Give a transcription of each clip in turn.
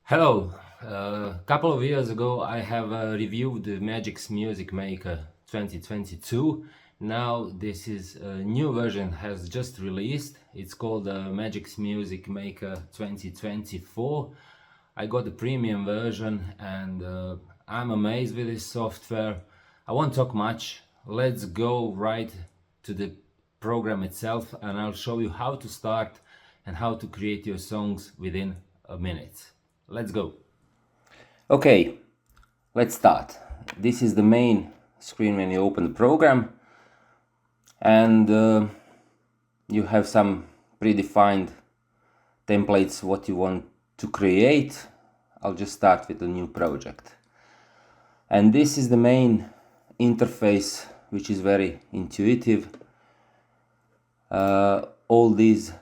Hello. A couple of years ago, I have reviewed the Magix Music Maker 2022. Now, this is a new version has just released. It's called Magix Music Maker 2024. I got the premium version and I'm amazed with this software. I won't talk much. Let's go right to the program itself and I'll show you how to start and how to create your songs within a minute. Let's go. Okay, let's start. This is the main screen when you open the program, and you have some predefined templates what you want to create. I'll just start with a new project. And this is the main interface, which is very intuitive. All these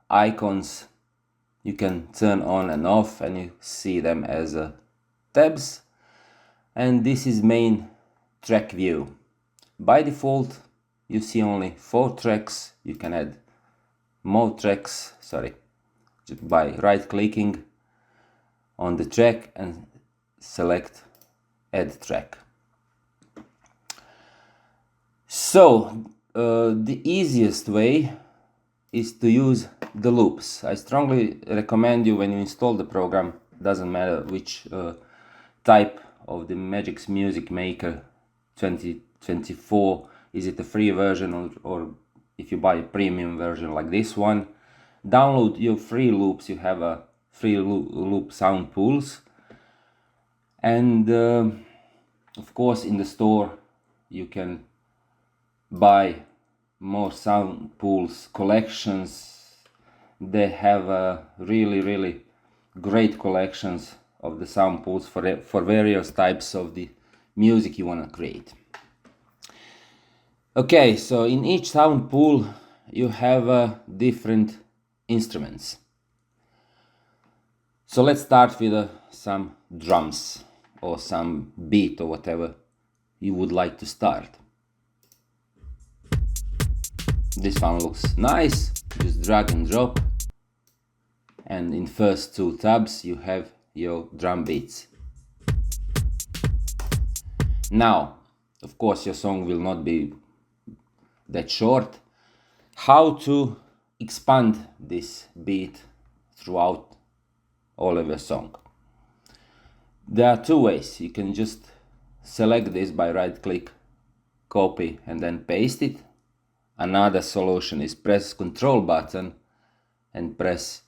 icons you can turn on and off, and you see them as tabs. And this is main track view. By default, you see only 4 tracks. You can add more tracks, just by right-clicking on the track and select Add Track. So, the easiest way is to use the loops. I strongly recommend you when you install the program, doesn't matter which type of the Magix Music Maker 2024, is it a free version or if you buy a premium version like this one, download your free loops. You have a free loop sound pools, and of course in the store you can buy more sound pools collections. They have really great collections of the sound pools for various types of the music you want to create. Okay, so in each sound pool you have different instruments. So let's start with some drums or some beat or whatever you would like to start. This one looks nice, just drag and drop, and in first 2 tabs you have your drum beats. Now, of course, your song will not be that short. How to expand this beat throughout all of your song? There are 2 ways. You can just select this by right-click, copy, and then paste it. Another solution is press Ctrl button and press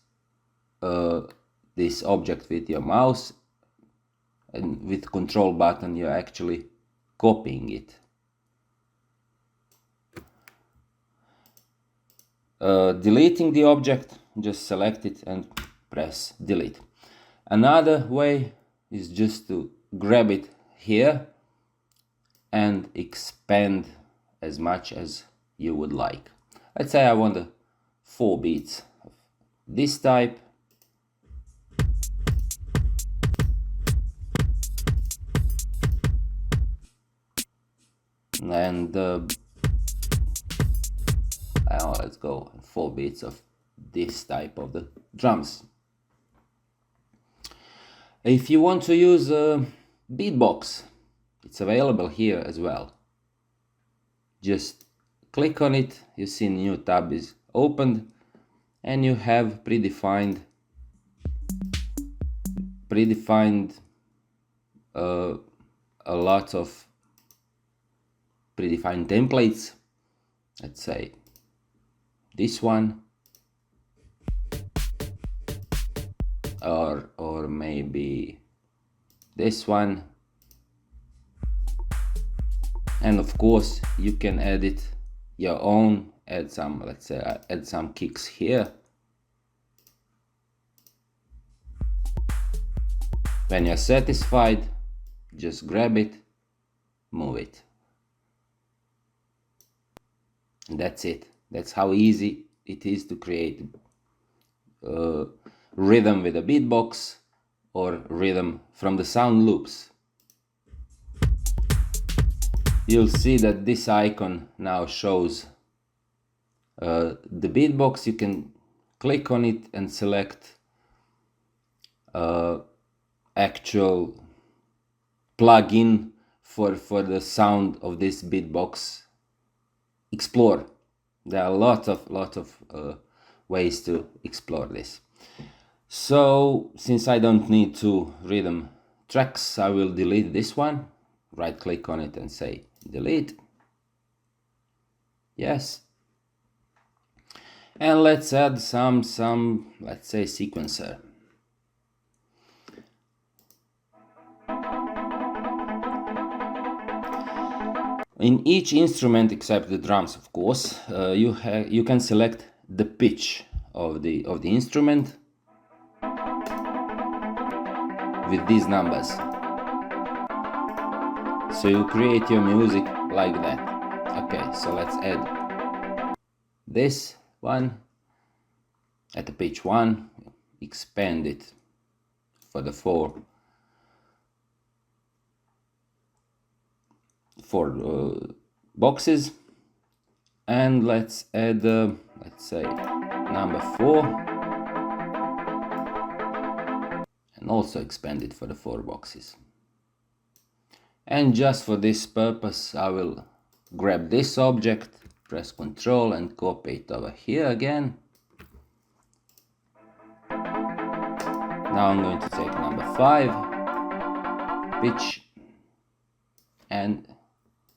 this object with your mouse, and with Ctrl button you're actually copying it. Deleting the object, just select it and press delete. Another way is just to grab it here and expand as much as you would like. Let's say I want 4 beats of this type. And let's go 4 beats of this type of the drums. If you want to use beatbox, it's available here as well. Just click on it, you see new tab is opened, and you have predefined a lot of predefined templates. Let's say this one, or maybe this one, and of course you can edit your own, add some, let's say add some kicks here. When you're satisfied, just grab it, move it. And that's it. That's how easy it is to create rhythm with a beatbox or rhythm from the sound loops. You'll see that this icon now shows the beatbox. You can click on it and select actual plugin for the sound of this beatbox explore. There are a lot of ways to explore this. So since I don't need two rhythm tracks, I will delete this one. Right click on it and say delete. Yes. And let's add some let's say sequencer. In each instrument except the drums, of course, you can select the pitch of the instrument with these numbers. So you create your music like that. Okay, so let's add this one at the pitch 1, expand it for the four boxes, and let's add let's say number 4, and also expand it for the 4 boxes. And just for this purpose I will grab this object, press Ctrl and copy it over here again. Now I'm going to take number 5, pitch, and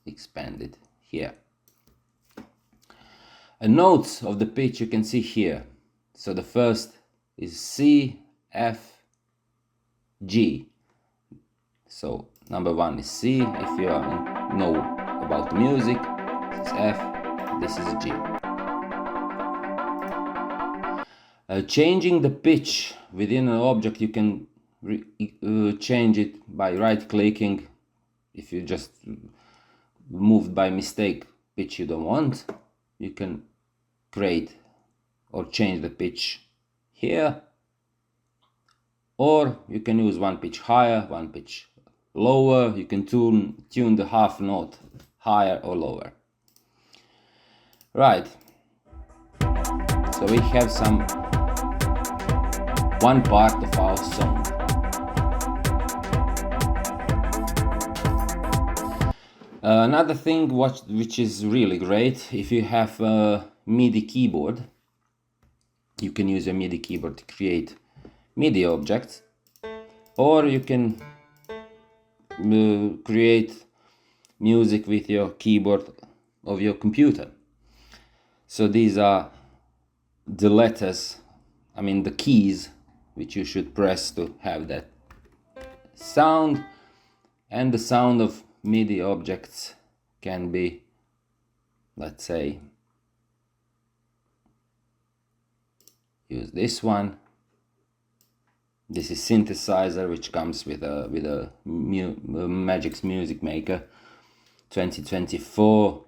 expand it here. Notes of the pitch you can see here. So the first is C, F, G. So number 1 is C. If you know about music, this is F, this is G. Changing the pitch within an object, you can change it by right clicking. If you just moved by mistake pitch you don't want, you can create or change the pitch here, or you can use one pitch higher, one pitch lower. You can tune the half note higher or lower. Right, so we have one part of our song. Another thing which is really great, if you have a MIDI keyboard, you can use a MIDI keyboard to create MIDI objects, or you can create music with your keyboard of your computer. So these are the letters, I mean the keys which you should press to have that sound, and the sound of MIDI objects can be, let's say, use this one. This is synthesizer which comes with a Magix Music Maker 2024.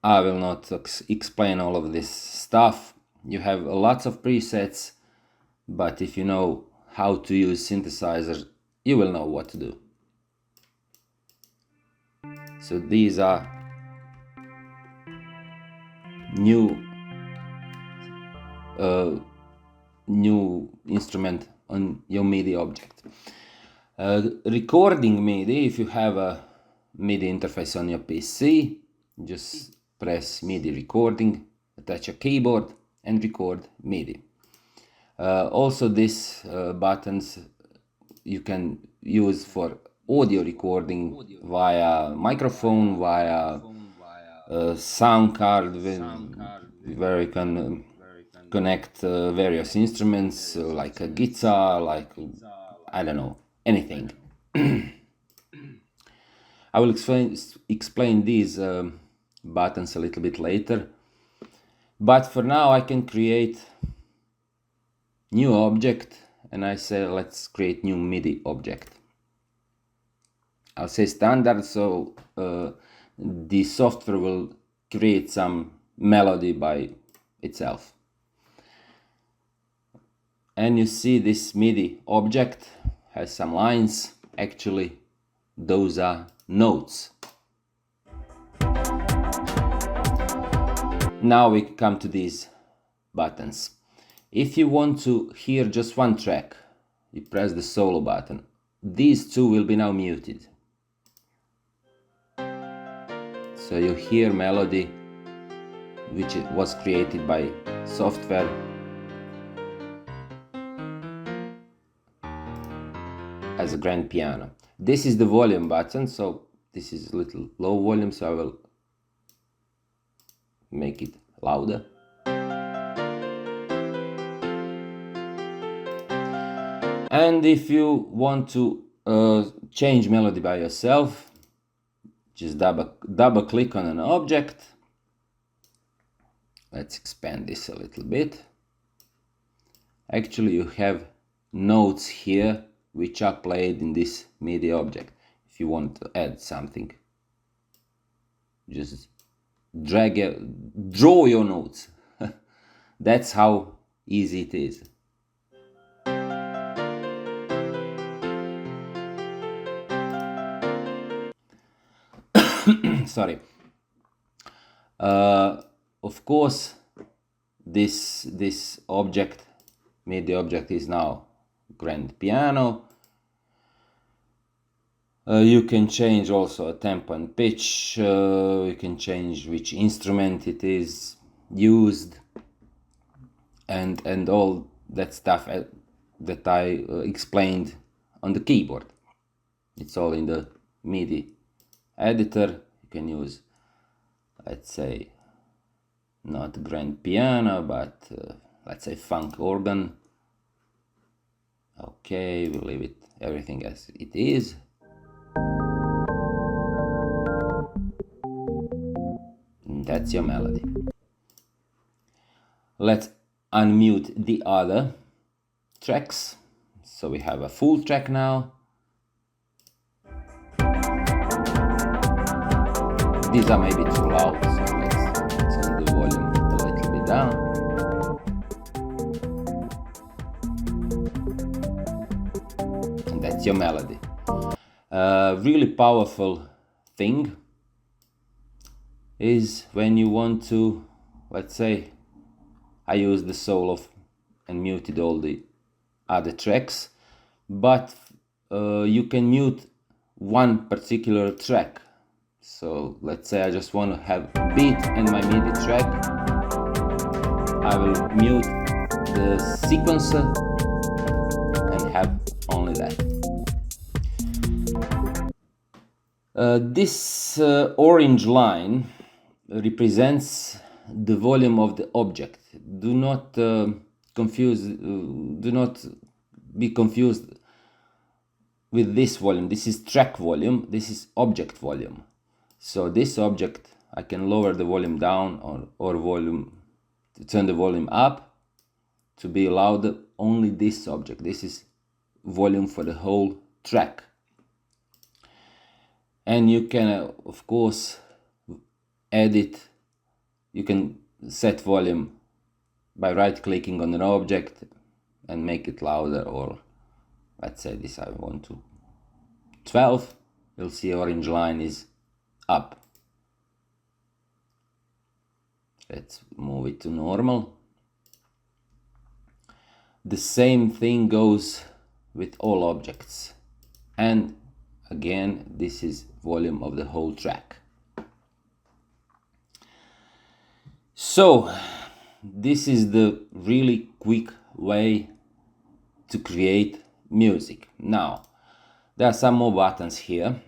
I will not explain all of this stuff. You have lots of presets, but if you know how to use synthesizers, you will know what to do. So these are new instrument on your MIDI object. Recording MIDI, if you have a MIDI interface on your PC, just press MIDI recording, attach a keyboard and record MIDI. Also these buttons you can use for audio recording via microphone, via sound card, where you can connect various instruments like a guitar, like I don't know, anything. I will explain these buttons a little bit later, but for now I can create new object, and I say let's create new MIDI object. I'll say standard, so the software will create some melody by itself. And you see this MIDI object has some lines. Actually, those are notes. Now we come to these buttons. If you want to hear just one track, you press the solo button. These two will be now muted. So you hear melody which was created by software as a grand piano. This is the volume button, so this is a little low volume, so I will make it louder. And if you want to change melody by yourself, just double click on an object. Let's expand this a little bit. Actually, you have notes here which are played in this MIDI object. If you want to add something, just draw your notes. That's how easy it is. Sorry. Of course, this object, MIDI object, is now grand piano. You can change also a tempo and pitch. You can change which instrument it is used, and all that stuff that I explained on the keyboard. It's all in the MIDI editor. You can use, let's say, not grand piano, but let's say funk organ. Okay, we'll leave it everything as it is. And that's your melody. Let's unmute the other tracks. So we have a full track now. These are maybe too loud, so let's turn the volume a little bit down. And that's your melody. Really powerful thing is when you want to, let's say, I used the solo and muted all the other tracks, but you can mute one particular track. So let's say I just want to have a beat and my MIDI track. I will mute the sequencer and have only that. This orange line represents the volume of the object. Do not do not be confused with this volume. This is track volume, this is object volume. So this object, I can lower the volume down or volume, to turn the volume up to be louder. Only this object. This is volume for the whole track. And you can, of course, edit. You can set volume by right-clicking on an object and make it louder, or let's say this I want to 12. You'll see orange line is up. Let's move it to normal. The same thing goes with all objects. And again, this is volume of the whole track. So this is the really quick way to create music. Now, there are some more buttons here.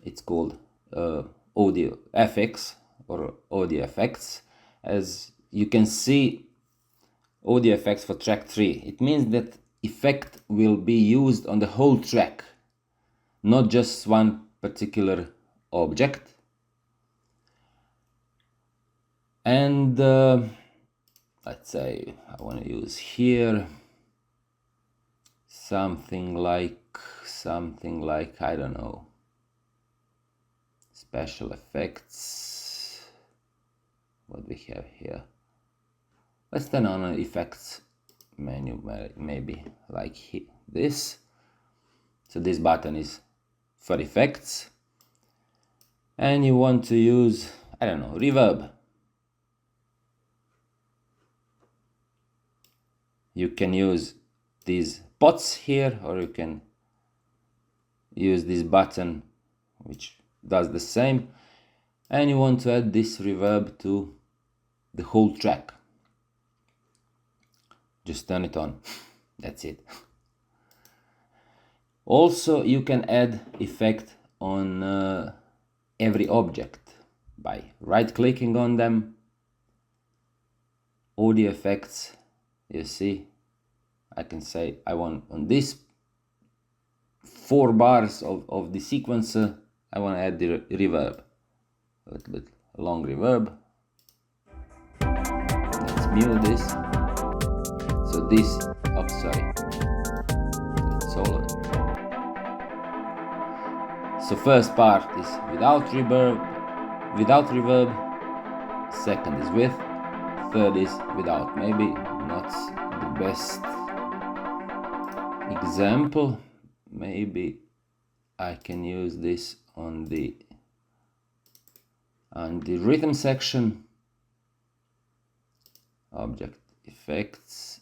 It's called audio effects or audio effects. As you can see, audio effects for track 3. It means that effect will be used on the whole track, not just one particular object. And let's say I want to use here something like, I don't know, special effects. What we have here? Let's turn on an effects menu, maybe like this. So this button is for effects, and you want to use, I don't know, reverb. You can use these spots here, or you can use this button which does the same, and you want to add this reverb to the whole track. Just turn it on. That's it. Also, you can add effect on every object by right-clicking on them. Audio effects, you see, I can say I want on this 4 bars of the sequencer, I want to add the reverb, a little bit long reverb. Let's mute this. So this, oh sorry, it's all on. So first part is without reverb, second is with, third is without. Maybe not the best example. Maybe I can use this on the rhythm section. Object effects.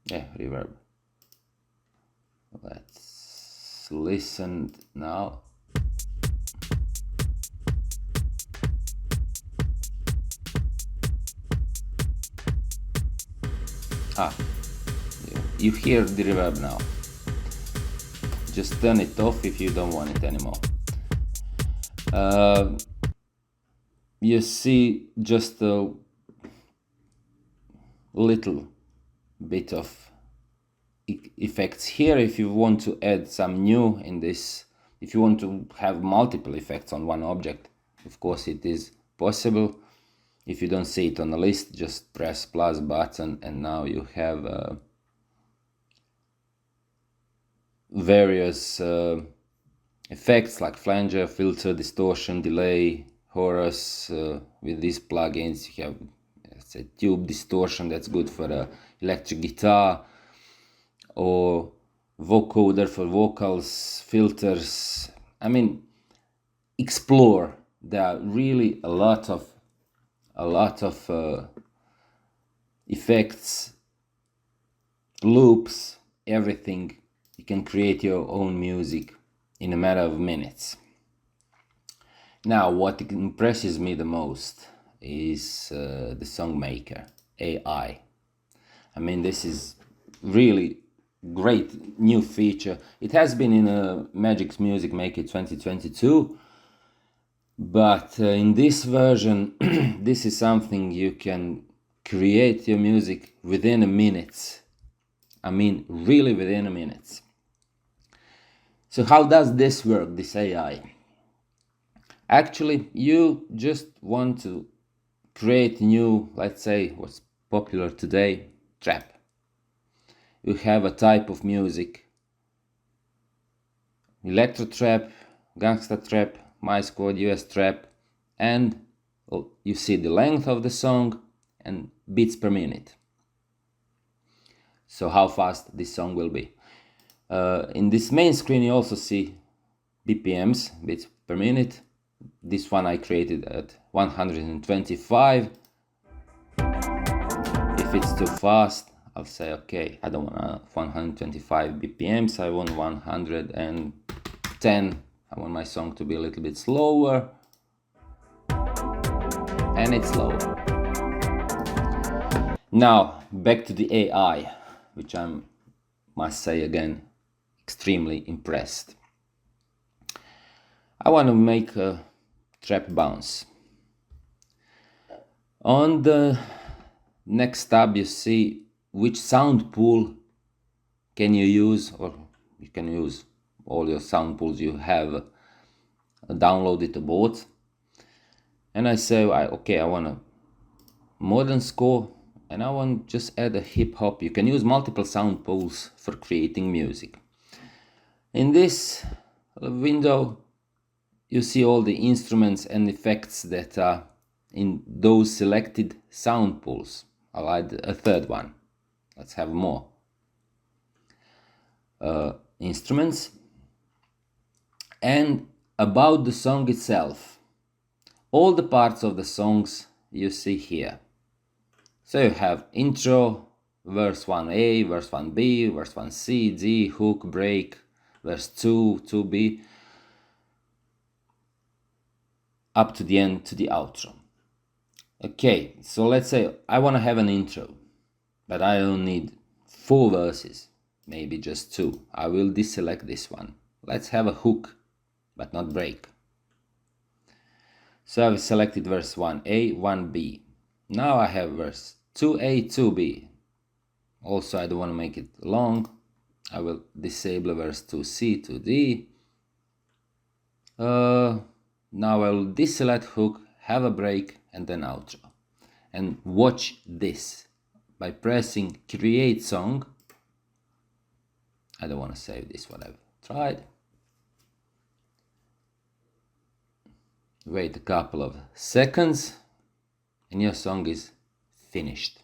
Yeah, reverb. Let's listen now. You hear the reverb now. Just turn it off if you don't want it anymore. You see just a little bit of effects here. If you want to add some new in this, if you want to have multiple effects on one object, of course it is possible. If you don't see it on the list, just press plus button and now you have various effects like flanger, filter, distortion, delay, chorus. With these plugins you have, let's say, tube distortion, that's good for electric guitar, or vocoder for vocals, filters. I mean, explore. There are really a lot of effects, loops, everything. You can create your own music in a matter of minutes. Now, what impresses me the most is the Song Maker AI. I mean, this is really great new feature. It has been in Magix Music Maker 2022, but in this version, this is something you can create your music within a minute. I mean, really within a minute. So how does this work, this AI? Actually, you just want to create new, let's say, what's popular today, trap. You have a type of music, electro trap, gangsta trap, my squad, US trap, and you see the length of the song and beats per minute. So how fast this song will be. In this main screen you also see BPMs, beats per minute. This one I created at 125. If it's too fast, I'll say, okay, I don't want 125 BPMs, I want 110. I want my song to be a little bit slower. And it's slower. Now, back to the AI, which I must say again, extremely impressed. I want to make a trap bounce. On the next tab you see which sound pool can you use, or you can use all your sound pools you have downloaded to both. And I say, okay, I want a modern score and I want to just add a hip hop. You can use multiple sound pools for creating music. In this window you see all the instruments and effects that are in those selected sound pools. I'll add a third one. Let's have more. Instruments. And about the song itself. All the parts of the songs you see here. So you have intro, verse 1A, verse 1B, verse 1C, D, hook, break, verse 2, 2B, up to the end, to the outro. Okay, so let's say I want to have an intro, but I don't need 4 verses, maybe just 2. I will deselect this one. Let's have a hook, but not break. So I've selected verse 1A, 1B. Now I have verse 2A, 2B. Also, I don't want to make it long. I will disable verse 2C, 2D. Now I will deselect hook, have a break, and then outro. And watch this. By pressing create song, I don't want to save this, what I've tried. Wait a couple of seconds, and your song is finished.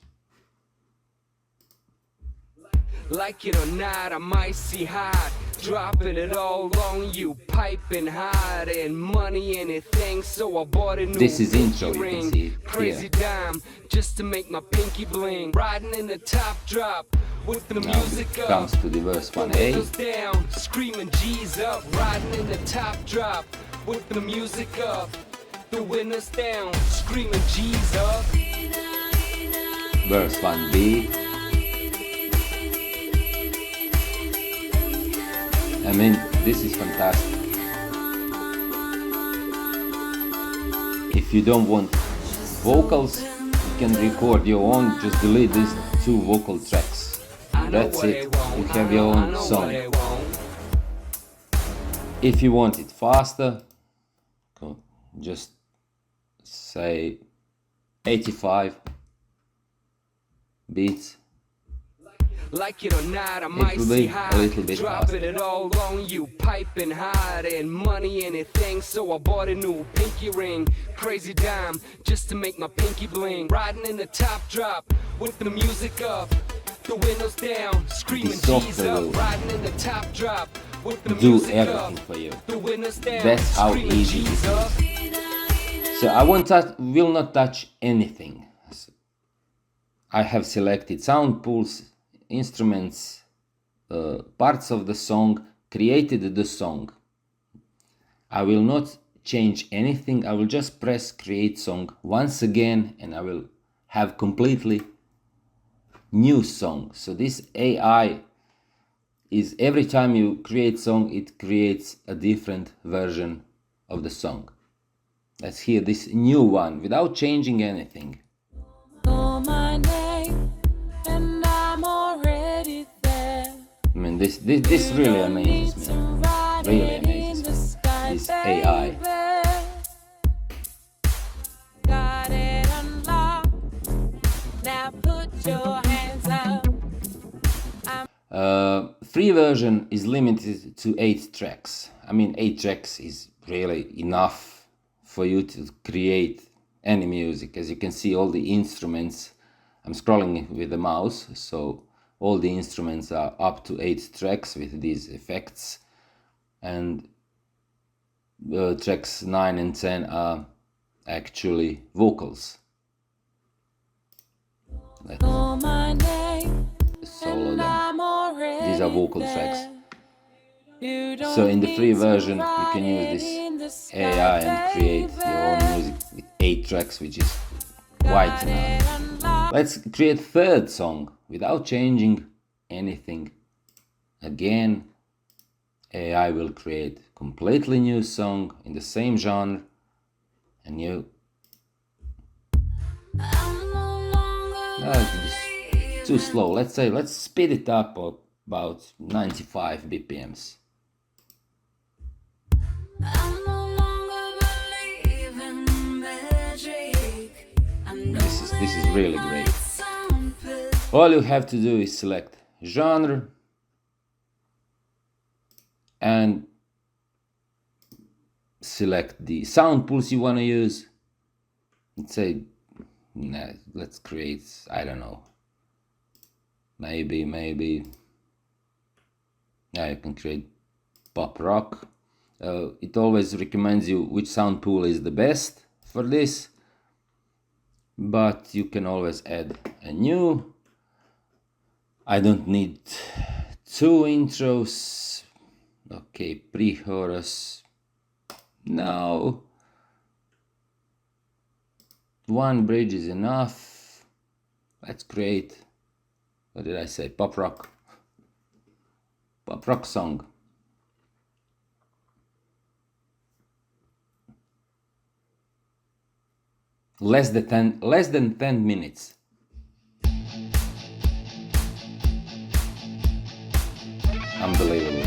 Like it or not, I might see hot, dropping it all on you, piping hot, and money anything, so I bought a new This is intro, you ring. can see Crazy here. dime, just to make my pinky bling, riding in the top drop, with the Now music it up, comes to the verse the windows 1A. down, screaming G's up, riding in the top drop, with the music up, the windows down, screaming G's up. Verse 1B. I mean, this is fantastic. If you don't want vocals, you can record your own, just delete these 2 vocal tracks. That's it, you have your own song. If you want it faster, just say 85 beats. Like it or not, I might will see be hot, a little bit dropping faster. it all on you, piping hot, and money anything, so I bought a new pinky ring, crazy dime, just to make my pinky bling, riding in the top drop, with the music up, the windows down, screaming G's software will up, riding in the top drop, with the do music everything up, for you. the windows down, That's how screaming easy G's it up. So I will not touch anything. I have selected sound pools, instruments, parts of the song, created the song. I will not change anything. I will just press create song once again, and I will have completely new song. So this AI is every time you create song, it creates a different version of the song. Let's hear this new one without changing anything. Call my name and I'm already there. I mean, this really amazes me. Really amazes me. This AI. Got it unlocked. Now put your hands up. Free version is limited to 8 tracks. I mean, 8 tracks is really enough for you to create any music. As you can see, all the instruments, I'm scrolling with the mouse, so all the instruments are up to 8 tracks with these effects, and tracks 9 and 10 are actually vocals. Let's Call my name solo and them. I'm already These are vocal there. tracks. You don't So in the free need to version, you write can use it this in the sky, AI and create your own baby. music with 8 tracks, which is quite Got enough. it unlocked. Let's create third song without changing anything. Again, AI will create completely new song in the same genre, and you. I'm no longer It's too slow. Let's speed it up about 95 BPMs. I'm no longer believing magic. I know This is really great. something. All you have to do is select genre and select the sound pools you want to use. And say, nah, let's create, I don't know, maybe, yeah, you can create pop rock. It always recommends you which sound pool is the best for this. but you can always add a new. I don't need 2 intros. Okay, pre-chorus. No. 1 bridge is enough. Let's create, what did I say, pop rock song. Less than 10 minutes. Unbelievable.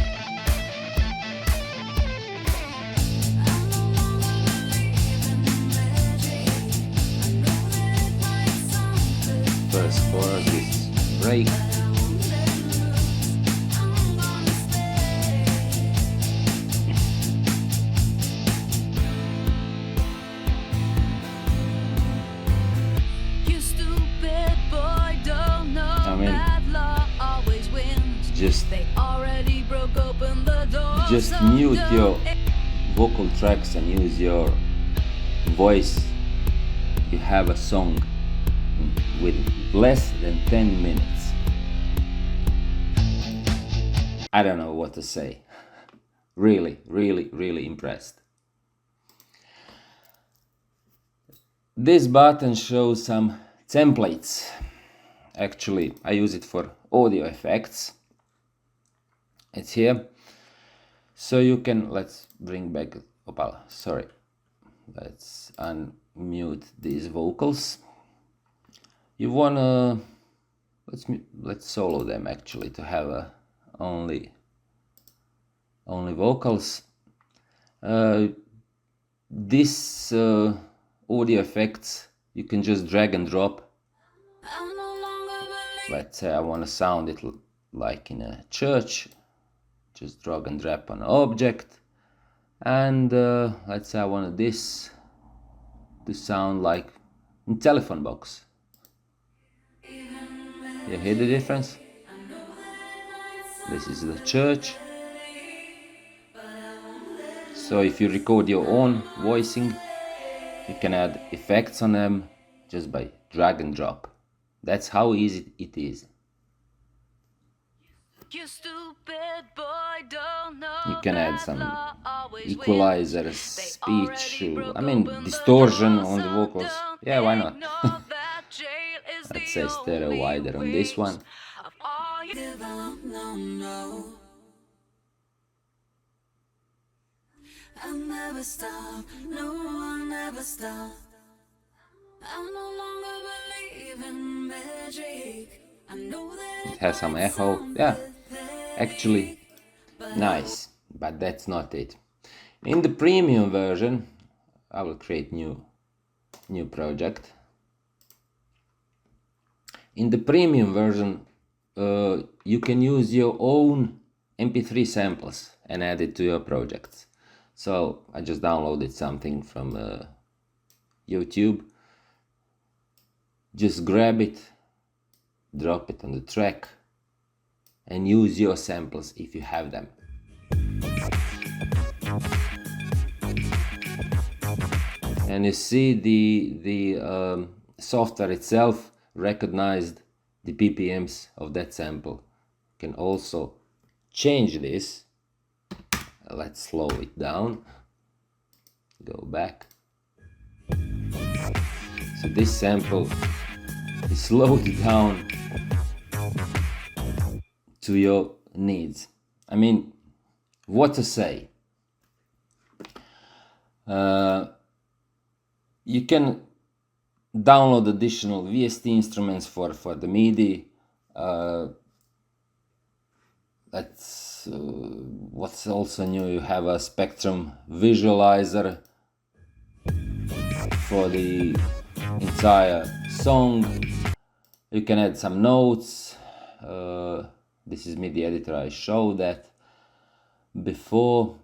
First chorus is break. You stupid boy, don't know I mean, that law always wins. Just They already broke open the door. Just so mute don't your vocal tracks and use your voice. You have a song with less than 10 minutes. I don't know what to say. Really, really, really impressed. This button shows some templates. Actually, I use it for audio effects. It's here. So you can, let's bring back, sorry. Let's unmute these vocals. You wanna, let's solo them actually to have only vocals. This audio effects you can just drag and drop. I no longer believe. Let's say I want to sound it like in a church. Just drag and drop an object, and let's say I want this to sound like in telephone box. You hear the difference? This is the church. So if you record your own voicing, you can add effects on them just by drag and drop. That's how easy it is. You stupid boy, don't know You can add that some law always equalizer, wins. speech, Broke I mean open the distortion door, on the so vocals. don't Yeah, why not? ignore that jail is the Let's say stereo only wider on this one. ways of all you- Give up, no, no. I'll never stop, no, I'll never stop. I no longer believe in magic. I know that It has some echo. Yeah, actually nice, but that's not it. In the premium version, I will create new project. In the premium version, you can use your own MP3 samples and add it to your projects. So I just downloaded something from YouTube. Just grab it, drop it on the track, and use your samples if you have them. And you see the software itself recognized the BPMs of that sample. You can also change this. Let's slow it down. Go back. So this sample is slowed down to your needs. I mean, what to say? You can download additional VST instruments for the MIDI. That's what's also new. You have a Spectrum visualizer for the entire song. You can add some notes. This is MIDI editor. I showed that before.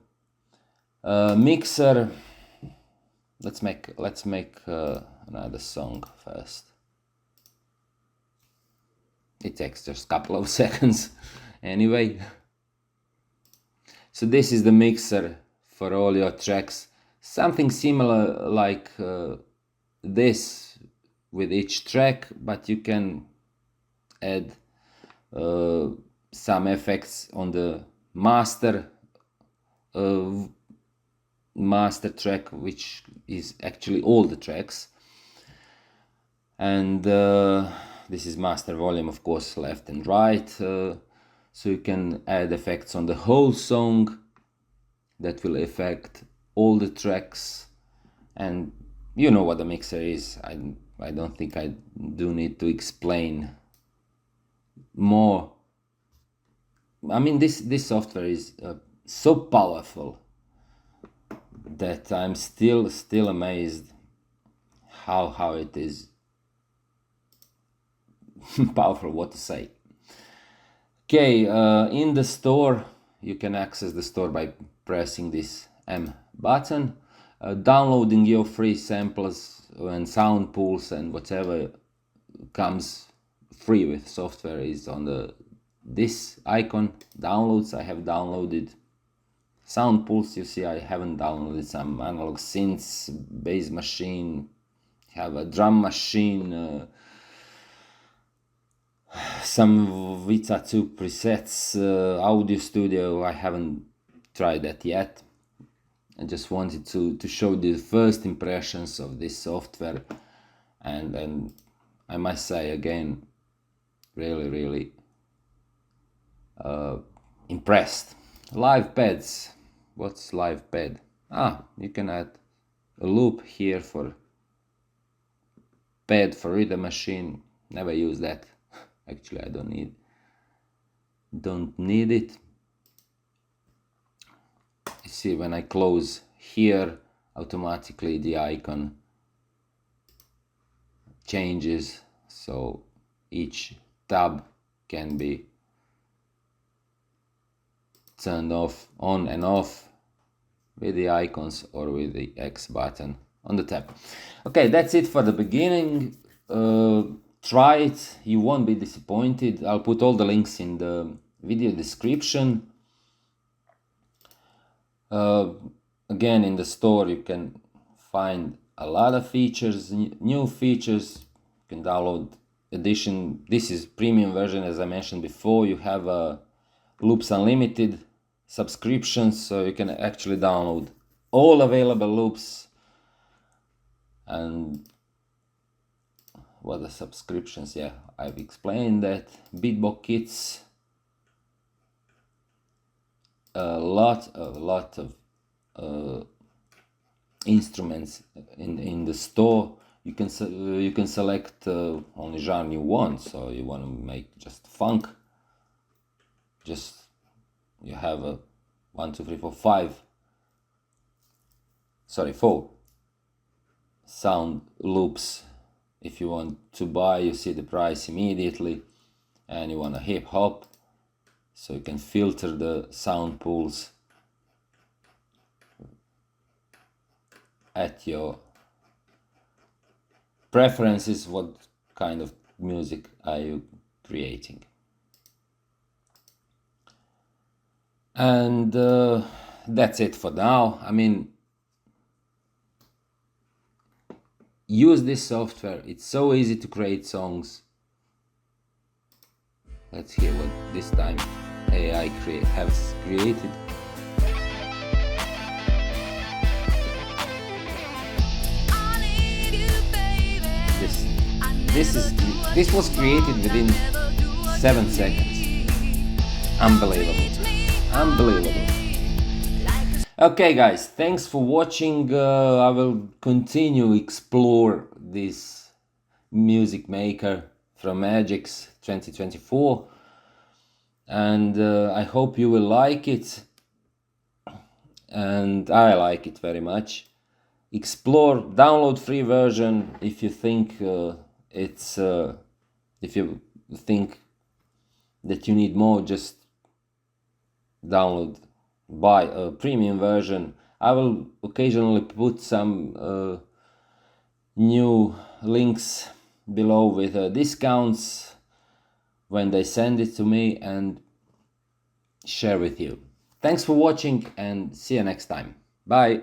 Mixer. Let's make another song first. It takes just a couple of seconds anyway. So this is the mixer for all your tracks. Something similar like this with each track, but you can add some effects on the master track, which is actually all the tracks. And this is master volume, of course, left and right, so you can add effects on the whole song that will affect all the tracks. And you know what the mixer is. I don't think I do need to explain more. I mean, this software is so powerful that I'm still amazed how it is powerful, what to say. Okay, in the store, you can access the store by pressing this M button. Downloading your free samples and sound pools and whatever comes free with software is on this icon, downloads. I have downloaded sound pools. You see, I haven't downloaded some analog synths, bass machine, have a drum machine, some Vita 2 presets, audio studio. I haven't tried that yet. I just wanted to show the first impressions of this software, and I must say again, really impressed. Live pads. What's live pad? You can add a loop here for pad for rhythm machine. Never use that. Actually, I don't need it. You see, when I close here, automatically the icon changes, so each tab can be turned on and off with the icons or with the X button on the tab. Okay, that's it for the beginning. Try it, you won't be disappointed. I'll put all the links in the video description. Again, in the store you can find a lot of features, new features. You can download edition. This is premium version, as I mentioned before. You have a Loops Unlimited subscription, so you can actually download all available loops. And what are subscriptions? Yeah, I've explained that. Beatbox kits, a lot of instruments in the store. You can select only genre you want. So you want to make just funk, you have a 1, 2, 3, 4, 5. Sorry, 4 sound loops. If you want to buy, you see the price immediately, and you want a hip hop, so you can filter the sound pools at your preferences. What kind of music are you creating? And that's it for now. I mean, use this software. It's so easy to create songs. Let's hear what this time AI has created. This was created within 7 seconds. Unbelievable. Okay guys, thanks for watching. I will continue explore this Music Maker from Magix 2024, and I hope you will like it, and I like it very much. Explore, download free version if you think if you think that you need more. Just download, buy a premium version. I will occasionally put some new links below with discounts when they send it to me, and share with you. Thanks for watching, and see you next time. Bye.